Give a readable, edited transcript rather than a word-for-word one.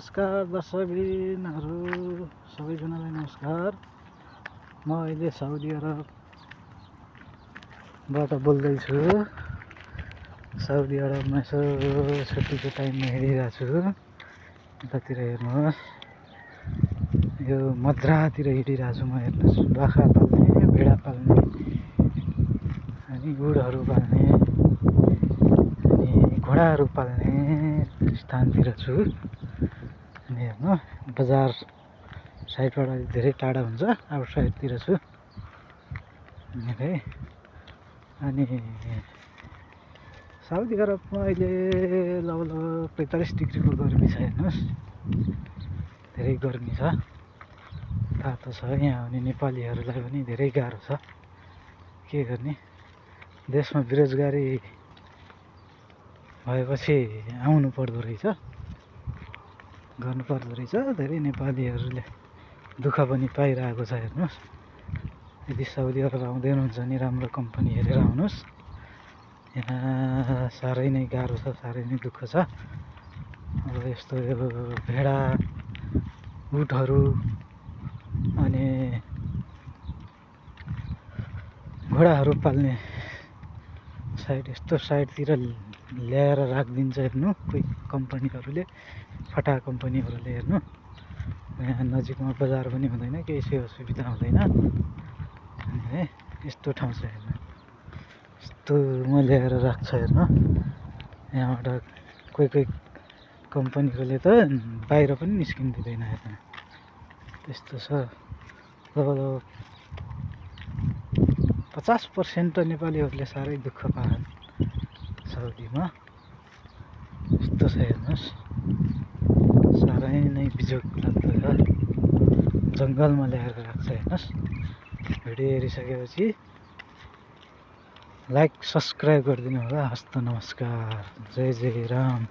नमस्कार दर्शकबिनहरू सबैजनालाई नमस्कार। म अहिले साउदी अरबबाट बोल्दैछु। साउदी अरबमा यसो छुट्टीको टाइममा हिँडिरहेको छु। यतातिर हेर्नुहोस्, यो मद्रातिर हिँडिरहेको छु म। हेर्नुहोस्, बाख्रा पाल्ने, भेडा पाल्ने अनि गुडहरू पाल्ने अनि घोडाहरू पाल्ने स्थानतिर छु। अनि हेर्नु, बजार साइडबाट धेरै टाढा हुन्छ, आउटसाइडतिर छु अनि साउदी अरबमा अहिले लगभग 45 डिग्रीको गर्मी छ। हेर्नुहोस्, धेरै गर्मी छ, तातो छ। यहाँ आउने नेपालीहरूलाई पनि धेरै गाह्रो छ। के गर्ने, देशमा बेरोजगारी भएपछि आउनु पर्दो रहेछ, गर्नुपर्दो रहेछ। धेरै नेपालीहरूले दुःख पनि पाइरहेको छ। हेर्नुहोस्, यदि साउदी अरब आउँदै हुनुहुन्छ भने राम्रो कम्पनी हेरेर आउनुहोस्। यहाँ साह्रै नै गाह्रो छ, साह्रै नै दुःख छ। अब यस्तो यो भेडा, उटहरू अनि घोडाहरू पाल्ने यस्तो साइडतिर ल्याएर राखिदिन्छ। हेर्नु, कोही कम्पनीहरूले, फटा कम्पनीहरूले। हेर्नु, यहाँ नजिकमा बजार पनि हुँदैन, केही असुविधा हुँदैन। अनि यस्तो ठाउँ छ। हेर्नु, यस्तोमा ल्याएर राख्छ। हेर्नु, यहाँबाट कोही कम्पनीकोले त बाहिर पनि निस्किनु दिँदैन। हेर्नु, त्यस्तो छ। लगभग 50% त नेपालीहरूले साह्रै दुःख पाछन् साउदीमा। यस्तो छ। हेर्नुहोस्, साह्रै नै बिजोग लाग्दो छ। जङ्गलमा ल्याएर राख्छ। हेर्नुहोस्, भिडियो हेरिसकेपछि लाइक सब्सक्राइब गरिदिनु होला। हस्त नमस्कार, जय जय राम।